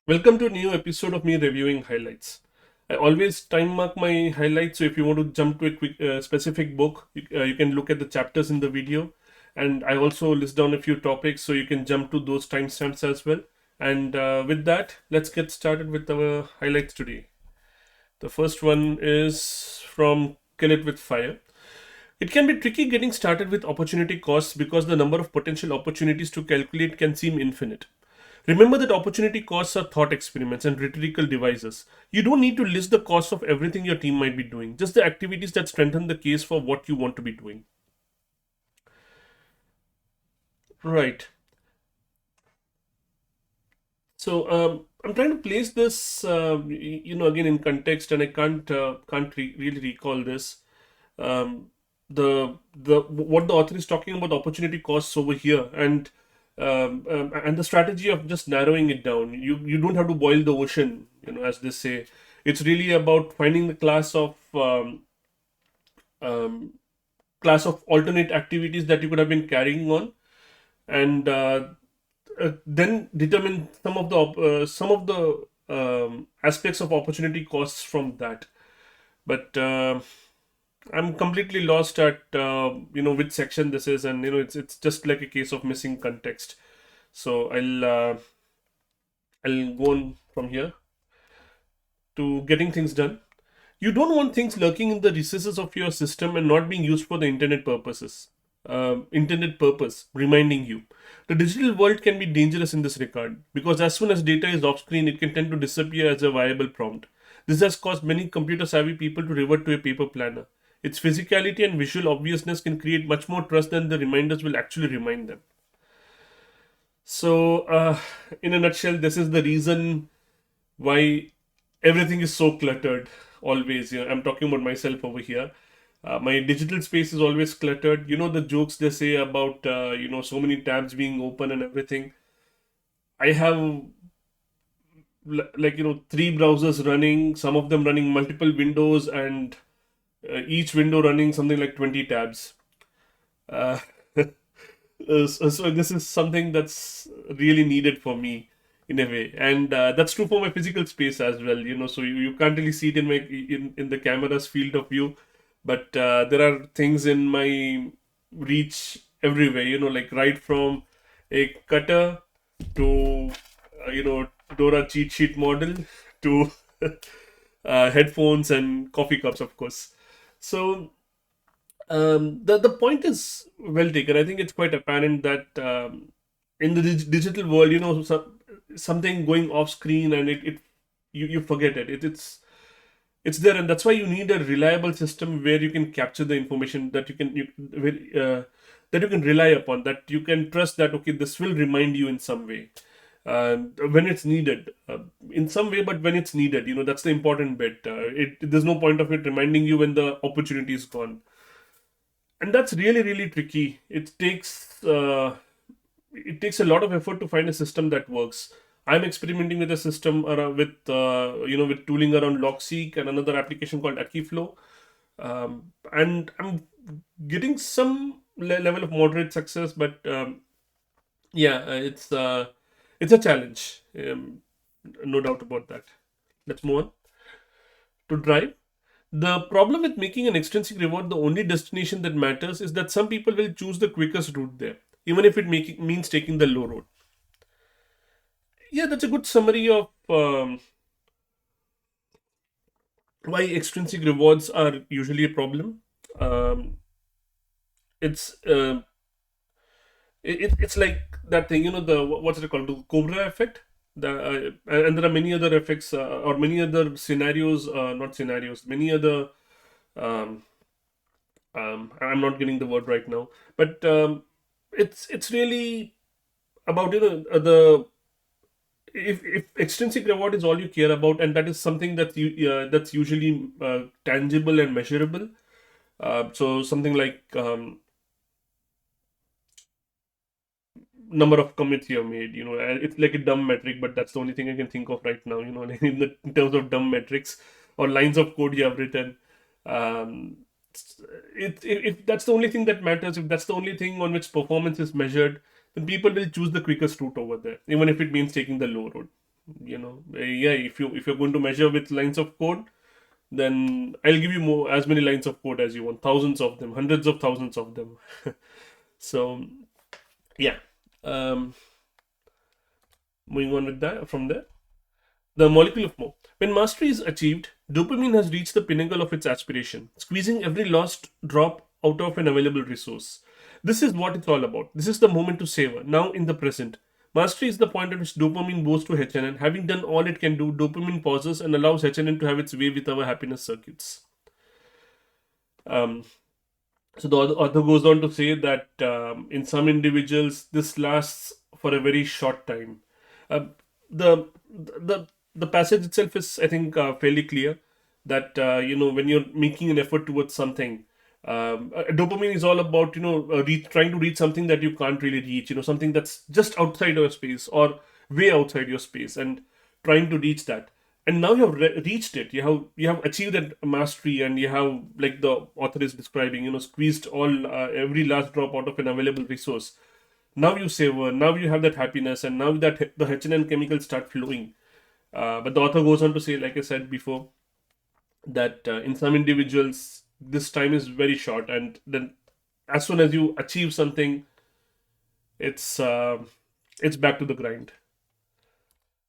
Welcome to a new episode of me reviewing highlights. I always time mark my highlights, so if you want to jump to a quick specific book, you can look at the chapters in the video. And I also list down a few topics, so you can jump to those timestamps as well. And with that, let's get started with our highlights today. The first one is from Kill It With Fire. It can be tricky getting started with opportunity costs because the number of potential opportunities to calculate can seem infinite. Remember that opportunity costs are thought experiments and rhetorical devices. You don't need to list the cost of everything your team might be doing, just the activities that strengthen the case for what you want to be doing. Right. So I'm trying to place this, again in context, and I can't really recall this. Um, the what the author is talking about opportunity costs over here, and the strategy of just narrowing it down. You don't have to boil the ocean, as they say. It's really about finding the um, class of alternate activities that you could have been carrying on, and then determine some of the aspects of opportunity costs from that. But I'm completely lost at which section this is, and it's just like a case of missing context. So I'll go on from here to getting things done. You don't want things lurking in the recesses of your system and not being used for the intended purposes. Intended purpose, reminding you. The digital world can be dangerous in this regard because as soon as data is off screen, it can tend to disappear as a viable prompt. This has caused many computer savvy people to revert to a paper planner. Its physicality and visual obviousness can create much more trust than the reminders will actually remind them. So, in a nutshell, this is the reason why everything is so cluttered always. I'm talking about myself over here. My digital space is always cluttered. The jokes they say about so many tabs being open and everything. I have like three browsers running, some of them running multiple windows, and each window running something like 20 tabs. uh, so this is something that's really needed for me in a way, and that's true for my physical space as well. So you can't really see it in the camera's field of view, but there are things in my reach everywhere, like right from a cutter to Dora cheat sheet model to headphones and coffee cups, of course. So the point is well taken. I think it's quite apparent that in the digital world, something going off screen, and you forget it. It's there, and that's why you need a reliable system where you can capture the information that that you can rely upon, that you can trust that okay, this will remind you in some way when it's needed, in some way, but when it's needed, that's the important bit. There's no point of it reminding you when the opportunity is gone, and that's really really tricky. It takes a lot of effort to find a system that works. I'm experimenting with a system around, with tooling around Logseek and another application called Akiflow, and I'm getting some level of moderate success, but yeah, it's a challenge, no doubt about that. Let's move on to drive. The problem with making an extrinsic reward the only destination that matters is that some people will choose the quickest route there, even if it means taking the low road. Yeah, that's a good summary of why extrinsic rewards are usually a problem. Um, it's it's like that thing, the what's it called, the Cobra effect. And there are many other effects, or many other scenarios, not scenarios, many other. Um, I'm not getting the word right now, but it's really about the if extrinsic reward is all you care about, and that is something that's usually tangible and measurable. So something like number of commits you have made. And it's like a dumb metric, but that's the only thing I can think of right now. In terms of dumb metrics or lines of code you have written. Um, if that's the only thing that matters, if that's the only thing on which performance is measured, then people will choose the quickest route over there, even if it means taking the low road. Yeah, if you're going to measure with lines of code, then I'll give you more as many lines of code as you want, thousands of them, hundreds of thousands of them. So yeah, um, moving on with that from there. The molecule of more. When mastery is achieved, dopamine has reached the pinnacle of its aspiration, squeezing every lost drop out of an available resource. This is what it's all about. This is the moment to savor, now in the present. Mastery is the point at which dopamine goes to HNN. Having done all it can do, dopamine pauses and allows HNN to have its way with our happiness circuits. Um, so the author goes on to say that in some individuals this lasts for a very short time. Uh, the the passage itself is, I think, fairly clear that when you're making an effort towards something, dopamine is all about trying to reach something that you can't really reach. Something that's just outside your space or way outside your space, and trying to reach that, and now you have reached it, you have achieved that mastery, and you have, like the author is describing, squeezed all every last drop out of an available resource. Now you savor, now you have that happiness, and now that the HNN chemicals start flowing. But the author goes on to say, like I said before, that in some individuals this time is very short, and then as soon as you achieve something, it's uh, it's back to the grind.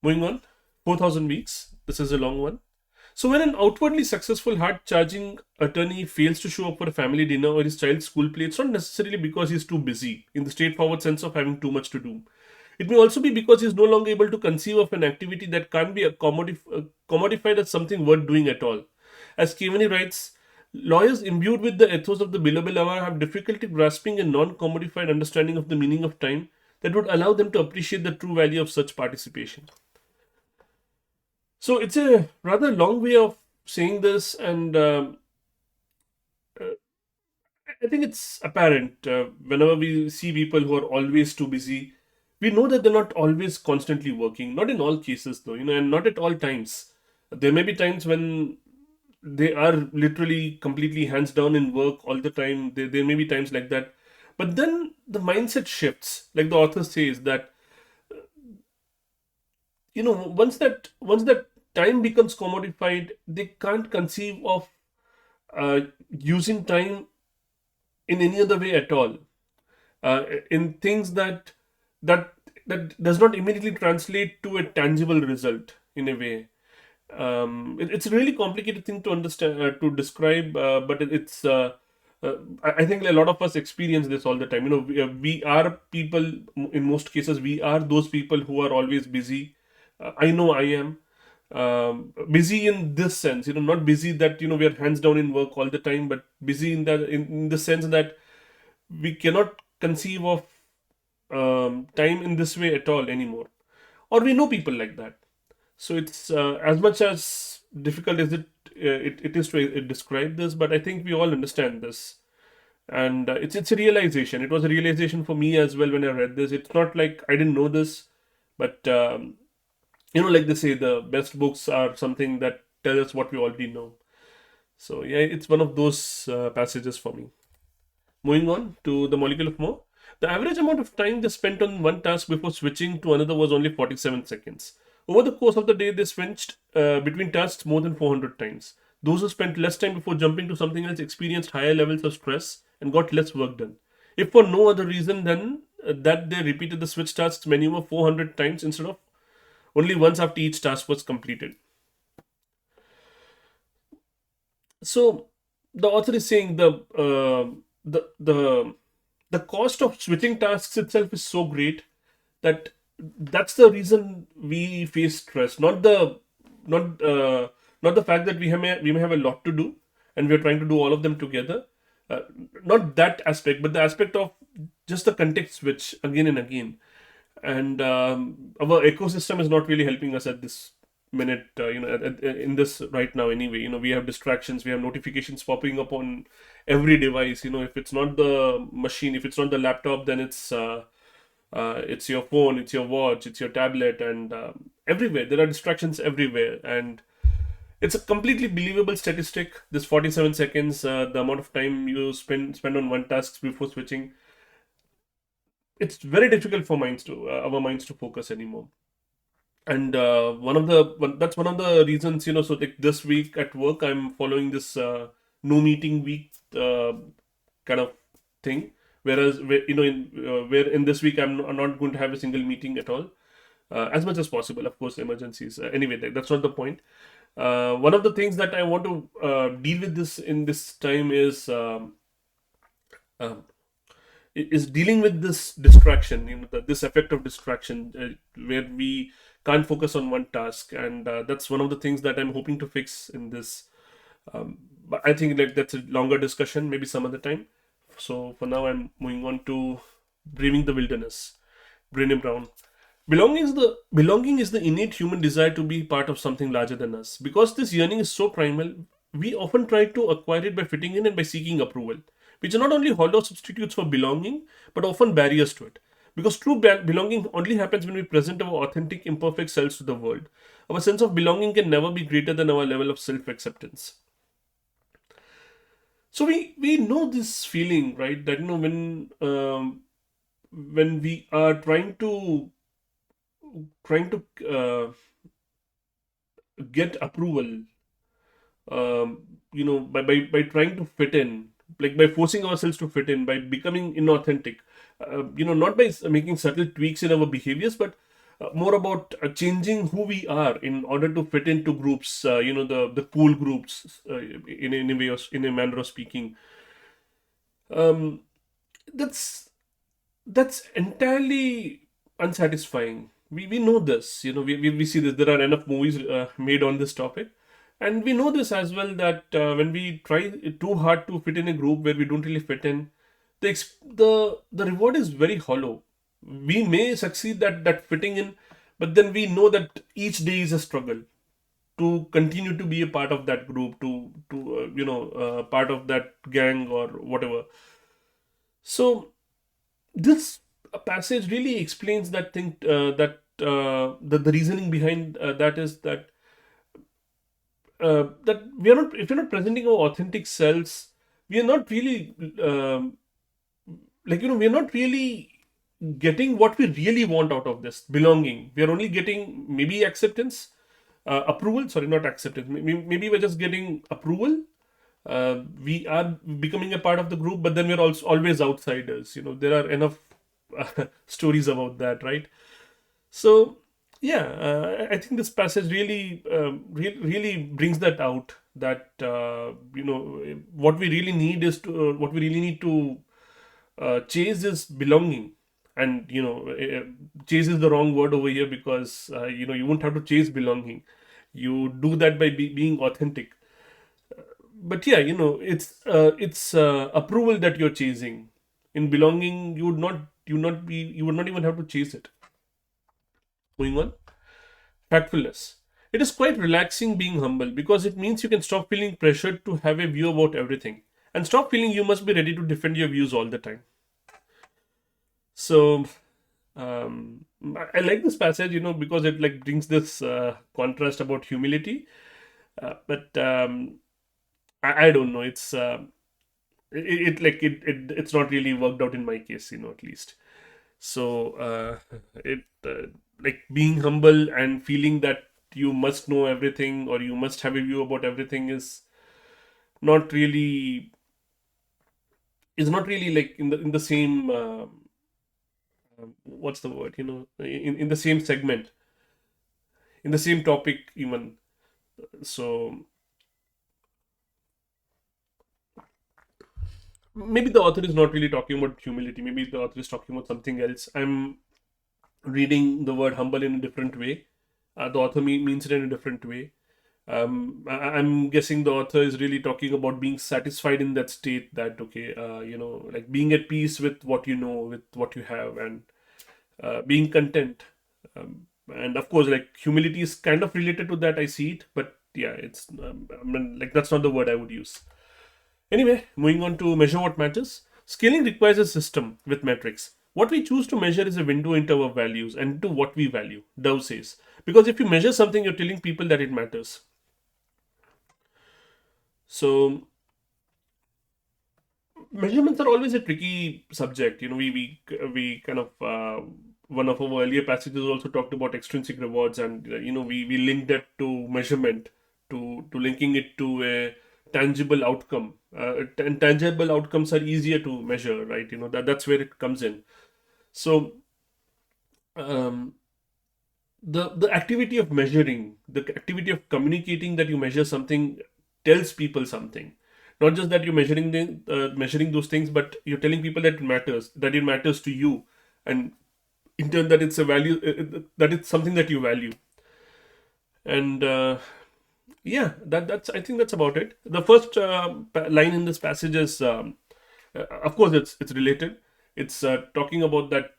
Moving on, 4,000 weeks. This is a long one. So, when an outwardly successful, hard charging attorney fails to show up for a family dinner or his child's school play, it's not necessarily because he's too busy, in the straightforward sense of having too much to do. It may also be because he's no longer able to conceive of an activity that can't be commodified as something worth doing at all. As Kevany writes, lawyers imbued with the ethos of the billable hour have difficulty grasping a non commodified understanding of the meaning of time that would allow them to appreciate the true value of such participation. So it's a rather long way of saying this, and uh, I think it's apparent whenever we see people who are always too busy. We know that they're not always constantly working. Not in all cases, though, and not at all times. There may be times when they are literally completely hands down in work all the time. There may be times like that, but then the mindset shifts. Like the author says that once that time becomes commodified, they can't conceive of uh, using time in any other way at all, in things that that does not immediately translate to a tangible result in a way. It's a really complicated thing to understand, to describe, but I think a lot of us experience this all the time. We are people, in most cases we are those people who are always busy. I know I am busy in this sense, not busy that we are hands down in work all the time, but busy in the sense that we cannot conceive of time in this way at all anymore, or we know people like that. So it's as much as difficult as it is to describe this, but I think we all understand this, and it's a realization. It was a realization for me as well when I read this. It's not like I didn't know this, but like they say, the best books are something that tell us what we already know. So yeah, it's one of those passages for me. Moving on to the molecule of more. The average amount of time they spent on one task before switching to another was only 47 seconds. Over the course of the day, they switched between tasks more than 400 times. Those who spent less time before jumping to something else experienced higher levels of stress and got less work done. If for no other reason than that they repeated the switch tasks many over 400 times instead of only once after each task was completed. So the author is saying the cost of switching tasks itself is so great that that's the reason we face stress, not the fact that we may have a lot to do and we're trying to do all of them together. uh, Not that aspect, but the aspect of just the context switch again and again. And our ecosystem is not really helping us at this minute, in this right now anyway. We have distractions, we have notifications popping up on every device. If it's not the machine, if it's not the laptop, then it's your phone, it's your watch, it's your tablet, and everywhere there are distractions everywhere. And it's a completely believable statistic, this 47 seconds, the amount of time you spend on one task before switching. It's very difficult for our minds to focus anymore. And that's one of the reasons, so like this week at work I'm following this no meeting week kind of thing, whereas where in this week I'm not going to have a single meeting at all, as much as possible, of course, emergencies, anyway, that's not the point. One of the things that I want to deal with this in this time um, is dealing with this distraction, this effect of distraction, where we can't focus on one task, and that's one of the things that I'm hoping to fix in this. But I think like that's a longer discussion, maybe some other time. So for now, I'm moving on to braving the wilderness. Brené Brown. Belonging is the innate human desire to be part of something larger than us. Because this yearning is so primal, we often try to acquire it by fitting in and by seeking approval, which are not only hollow substitutes for belonging, but often barriers to it. Because true belonging only happens when we present our authentic, imperfect selves to the world. Our sense of belonging can never be greater than our level of self acceptance. So we know this feeling, right? That when we are trying to get approval, by trying to fit in, like by forcing ourselves to fit in, by becoming inauthentic, not by making subtle tweaks in our behaviors, but more about changing who we are in order to fit into groups, the cool groups, in a way, in a manner of speaking. um, that's that's entirely unsatisfying. We know this, we see this. There are enough movies made on this topic, and we know this as well, that when we try too hard to fit in a group where we don't really fit in, the reward is very hollow. We may succeed that fitting in, but then we know that each day is a struggle to continue to be a part of that group, to part of that gang or whatever. So this passage really explains that thing, that the reasoning behind that is that we are not if you're not presenting our authentic selves, we are not really, we are not really getting what we really want out of this belonging. We are only getting maybe acceptance, approval, sorry, not acceptance, maybe we're just getting approval. We are becoming a part of the group, but then we're also always outsiders. There are enough stories about that, right? So yeah, I think this passage really, really brings that out. That what we really need to chase is belonging. And chase is the wrong word over here, because you won't have to chase belonging. You do that by being authentic. But yeah, it's approval that you're chasing. In belonging, you would not even have to chase it. Moving on. Factfulness. It is quite relaxing being humble, because it means you can stop feeling pressured to have a view about everything, and stop feeling you must be ready to defend your views all the time. So I like this passage, because it like brings this contrast about humility. But I don't know. It's not really worked out in my case, at least. So it like being humble and feeling that you must know everything, or you must have a view about everything, not really is not really like in the same, what's the word, in the same segment, in the same topic even. So maybe the author is not really talking about humility. Maybe the author is talking about something else. I'm reading the word humble in a different way. The author means it in a different way. I'm guessing the author is really talking about being satisfied in that state, that okay, like being at peace with what you know, with what you have, and being content. And of course, like humility is kind of related to that. I see it, but yeah, I mean, like that's not the word I would use. Anyway, moving on to measure what matters. Scaling requires a system with metrics. What we choose to measure is a window into our values and into what we value, Dove says. Because if you measure something, you're telling people that it matters. So measurements are always a tricky subject. We kind of one of our earlier passages also talked about extrinsic rewards, and we linked that to measurement, to linking it to a tangible outcome. And tangible outcomes are easier to measure, right? That's where it comes in. So um, the activity of measuring, the activity of communicating that you measure something tells people something. Not just that you're measuring those things, but you're telling people that it matters to you, and in turn that it's a value, that it's something that you value. And yeah, that's I think that's about it. The first line in this passage is, of course, it's related. It's talking about that,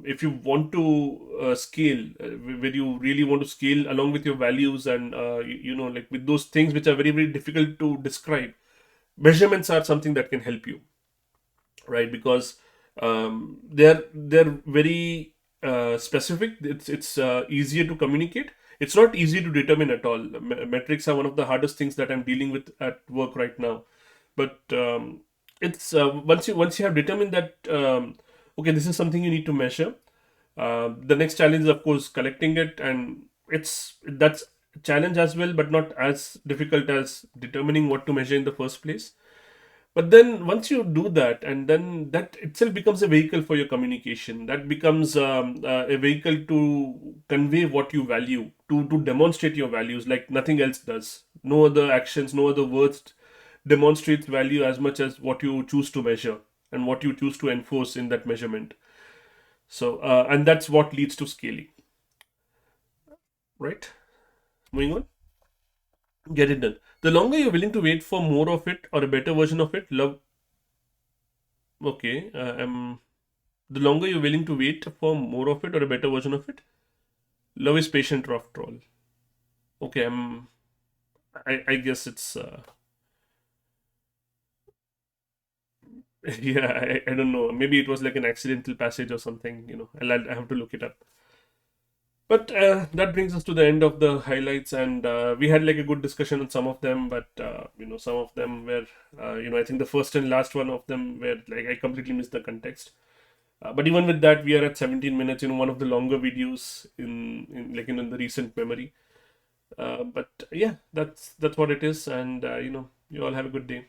if you want to scale, where you really want to scale along with your values, and like with those things which are very, very difficult to describe, measurements are something that can help you, right? Because they're very specific. It's easier to communicate. It's not easy to determine at all. Metrics are one of the hardest things that I'm dealing with at work right now. But it's once you have determined that, okay, this is something you need to measure. The next challenge is, of course, collecting it, and that's a challenge as well, but not as difficult as determining what to measure in the first place. But then once you do that, and then that itself becomes a vehicle for your communication, that becomes a vehicle to convey what you value, to demonstrate your values like nothing else does. No other actions, no other words demonstrates value as much as what you choose to measure and what you choose to enforce in that measurement. So and that's what leads to scaling, right? Moving on. Get it done. The longer you're willing to wait for more of it or a better version of it, love. Okay, the longer you're willing to wait for more of it or a better version of it, love is patient after all. Okay, I guess it's yeah, I don't know. Maybe it was like an accidental passage or something. I have to look it up. But that brings us to the end of the highlights, and we had like a good discussion on some of them. But some of them were, I think the first and last one of them were like I completely missed the context. But even with that, we are at 17 minutes. One of the longer videos in like in the recent memory. But yeah, that's what it is, and you all have a good day.